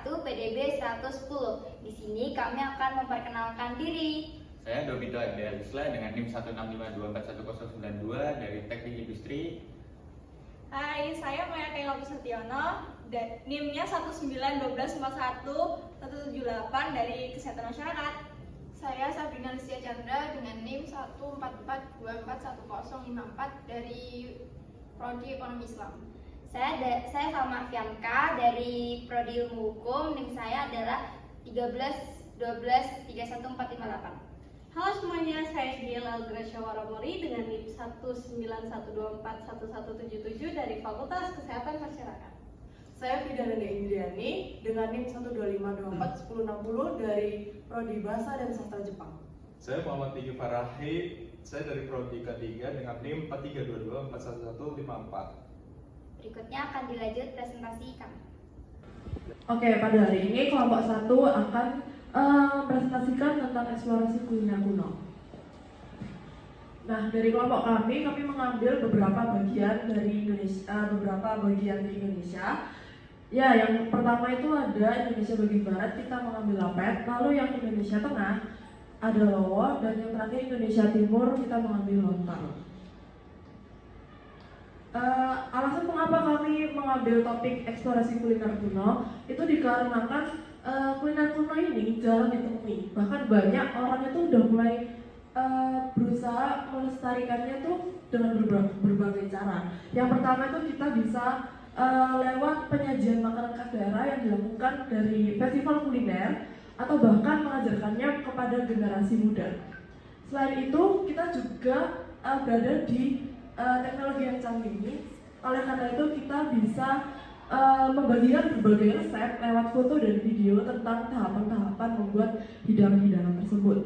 PDB 110. Di sini kami akan memperkenalkan diri. Saya Dobito MD Alisla dengan NIM 165241092 dari Teknik Industri. Hai, saya Maya Kaila Sutiono, NIM-nya 191211178 dari Kesehatan Masyarakat. Saya Sabrina Lucia Chandra dengan NIM 144241054 dari Prodi Ekonomi Islam. Saya Salma Fianka dari Prodi Ilmu Hukum. NIM saya adalah 131231458. Halo semuanya, saya Giel Gracia Waramori dengan NIM 191241177 dari Fakultas Kesehatan Masyarakat. Saya Fidananda Indriani dengan NIM 125241060 dari Prodi Bahasa dan Sastra Jepang. Saya Muhammad Tinggi Farahi, saya dari Prodi K3 dengan NIM 4322411154. Berikutnya akan dilanjut presentasi kami. Oke, pada hari ini kelompok 1 akan presentasikan tentang eksplorasi kuliner kuno. Nah, dari kelompok kami mengambil beberapa bagian dari Indonesia, di Indonesia. Ya, yang pertama itu ada Indonesia bagian barat, kita mengambil Lapet. Lalu yang Indonesia tengah ada Lowo, dan yang terakhir Indonesia timur kita mengambil Lontar. Alasan mengapa kami mengambil topik eksplorasi kuliner kuno itu dikarenakan kuliner kuno ini jarang ditemui. Bahkan banyak orang itu udah mulai berusaha melestarikannya tuh dengan berbagai cara. Yang pertama itu kita bisa lewat penyajian makanan khas daerah yang dilakukan dari festival kuliner atau bahkan mengajarkannya kepada generasi muda. Selain itu, kita juga berada di teknologi yang canggih ini. Oleh karena itu, kita bisa membagikan berbagai resep lewat foto dan video tentang tahapan-tahapan membuat hidangan-hidangan tersebut.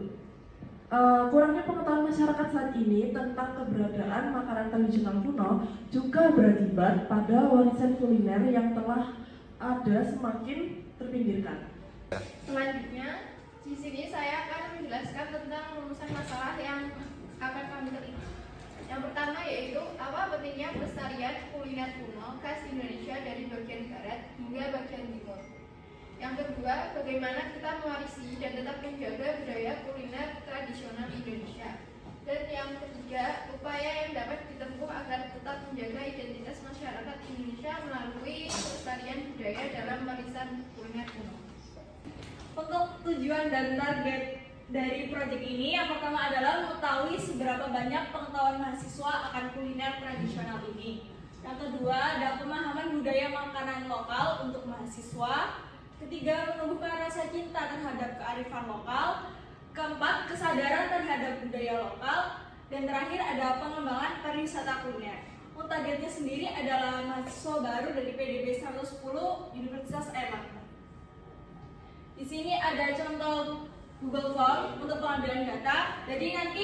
Kurangnya pengetahuan masyarakat saat ini tentang keberadaan makanan tradisional kuno juga berakibat pada warisan kuliner yang telah ada semakin terpinggirkan. Selanjutnya, di sini saya akan menjelaskan tentang rumusan masalah yang akan kami terima. Yang pertama yaitu apa pentingnya pelestarian kuliner kuno khas Indonesia dari bagian barat hingga bagian timur. Yang kedua, bagaimana kita mewarisi dan tetap menjaga budaya kuliner tradisional Indonesia. Dan yang ketiga, upaya yang dapat ditempuh agar tetap menjaga identitas masyarakat Indonesia melalui pelestarian budaya dalam warisan kuliner kuno. Untuk tujuan dan target dari proyek ini, yang pertama adalah mengetahui seberapa banyak pengetahuan mahasiswa akan kuliner tradisional ini. Yang kedua, ada pemahaman budaya makanan lokal untuk mahasiswa. Ketiga, menumbuhkan rasa cinta terhadap kearifan lokal. Keempat, kesadaran terhadap budaya lokal. Dan terakhir, ada pengembangan pariwisata kuliner. Untuk targetnya sendiri adalah mahasiswa baru dari PDB 110 Universitas Airlangga. Di sini ada contoh Google Form untuk pengambilan data. Jadi nanti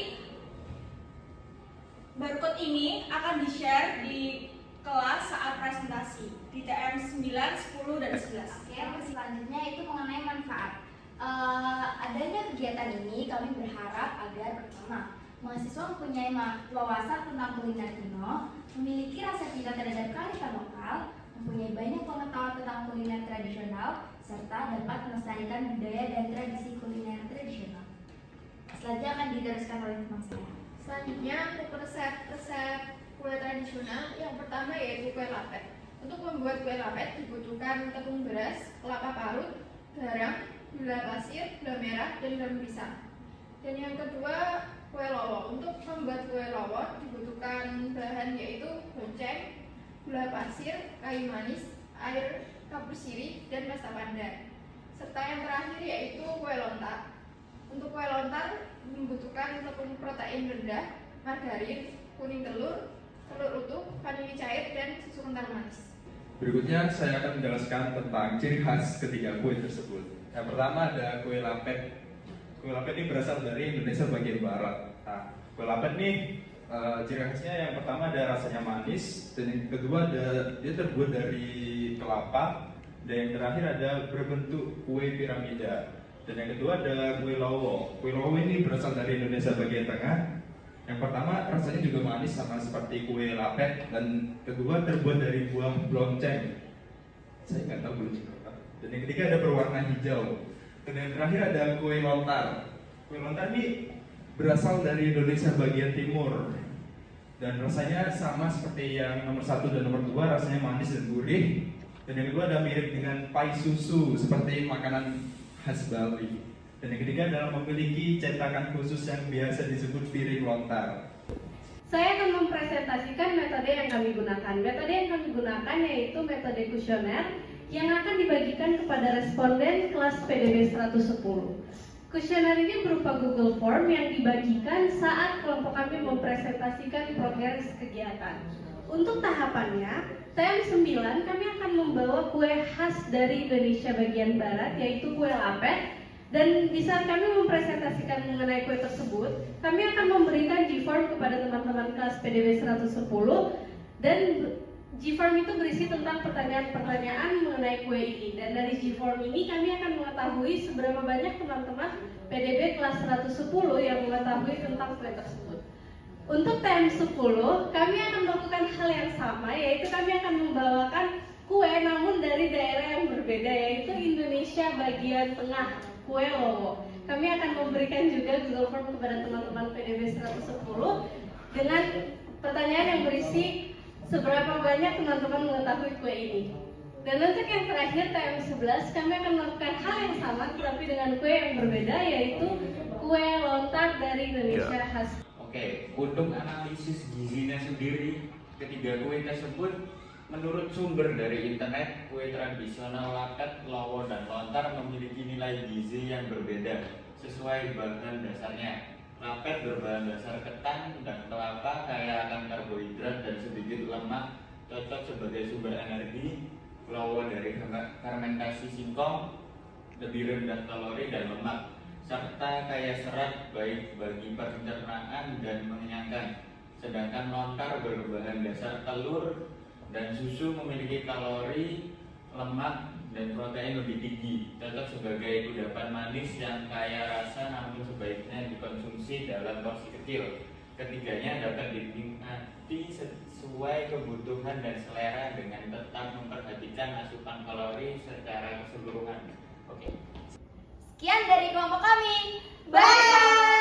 barcode ini akan di-share di kelas saat presentasi di TM 9, 10, dan 11. Oke, selanjutnya itu mengenai manfaat. Adanya kegiatan ini kami berharap agar pertama, mahasiswa mempunyai wawasan tentang kuliner kuno, memiliki rasa cinta terhadap kearifan lokal, mempunyai banyak pengetahuan tentang kuliner tradisional, serta dapat melestarikan budaya dan tradisi kuliner tradisional. Selanjutnya akan diteruskan oleh teman saya. Selanjutnya untuk resep kue tradisional, yang pertama yaitu kue lapet. Untuk membuat kue lapet dibutuhkan tepung beras, kelapa parut, garam, gula pasir, gula merah, dan daun pisang. Dan yang kedua, kue lowo. Untuk membuat kue lowo dibutuhkan bahan yaitu gonceng, gula pasir, kayu manis, air kapur sirih, dan pasta pandan. Serta yang terakhir yaitu kue lontar. Untuk kue lontar membutuhkan tepung protein rendah, margarin, kuning telur, telur utuh, vanili cair, dan susu kental manis. Berikutnya saya akan menjelaskan tentang ciri khas ketiga kue tersebut. Yang pertama ada kue lapet. Kue lapet ini berasal dari Indonesia bagian barat. Nah, kue lapet ini ciri khasnya yang pertama ada rasanya manis, dan yang kedua dia terbuat dari kelapa, dan yang terakhir ada berbentuk kue piramida. Dan yang kedua ada kue lowo. Kue lowo ini berasal dari Indonesia bagian tengah. Yang pertama rasanya juga manis sama seperti kue lapet, dan kedua terbuat dari buah blonceng. Saya nggak tahu blonceng apa. Dan yang ketiga ada berwarna hijau. Dan yang terakhir ada kue lontar. Kue lontar ini berasal dari Indonesia bagian timur. Dan rasanya sama seperti yang nomor 1 dan nomor 2, rasanya manis dan gurih. Dan yang kedua ada mirip dengan pai susu seperti makanan khas Bali. Dan yang ketiga adalah memiliki cetakan khusus yang biasa disebut piring lontar. Saya akan mempresentasikan metode yang kami gunakan. Metode yang kami gunakan yaitu metode kuesioner yang akan dibagikan kepada responden kelas PDB 110. Kuesioner ini berupa Google Form yang dibagikan saat kelompok kami mempresentasikan progres kegiatan. Untuk tahapannya, TM 9 kami akan membawa kue khas dari Indonesia bagian barat yaitu kue lapet. Dan di saat kami mempresentasikan mengenai kue tersebut, kami akan memberikan G-form kepada teman-teman kelas PDB 110 dan G-form itu berisi tentang pertanyaan-pertanyaan mengenai kue ini. Dan dari G-form ini kami akan mengetahui seberapa banyak teman-teman PDB kelas 110 yang mengetahui tentang kue tersebut. Untuk TM10, kami akan melakukan hal yang sama, yaitu kami akan membawakan kue namun dari daerah yang berbeda, yaitu Indonesia bagian tengah, kue Lowo. Kami akan memberikan juga Google Form kepada teman-teman PDB 110 dengan pertanyaan yang berisi seberapa banyak teman-teman mengetahui kue ini. Dan untuk yang terakhir TM11 kami akan melakukan hal yang sama tetapi dengan kue yang berbeda, yaitu kue lontar dari Indonesia khas. Oke, untuk analisis gizinya sendiri, ketiga kue tersebut menurut sumber dari internet, kue tradisional lapet, lowo, dan lontar memiliki nilai gizi yang berbeda sesuai bahan dasarnya. Lapet berbahan dasar ketan dan kelapa, kaya akan karbohidrat dan sedikit lemak, cocok sebagai sumber energi. Lowo dari fermentasi singkong, lebih rendah kalori dan lemak, serta kaya serat baik bagi pencernaan dan mengenyangkan. Sedangkan lontar berbahan dasar telur dan susu, memiliki kalori, lemak, dan protein lebih tinggi, cocok sebagai kudapan manis yang kaya rasa namun sebaiknya dikonsumsi dalam porsi kecil. Ketiganya dapat dinikmati sesuai kebutuhan dan selera dengan tetap memperhatikan asupan kalori secara keseluruhan. Oke. Sekian dari kelompok kami. Bye.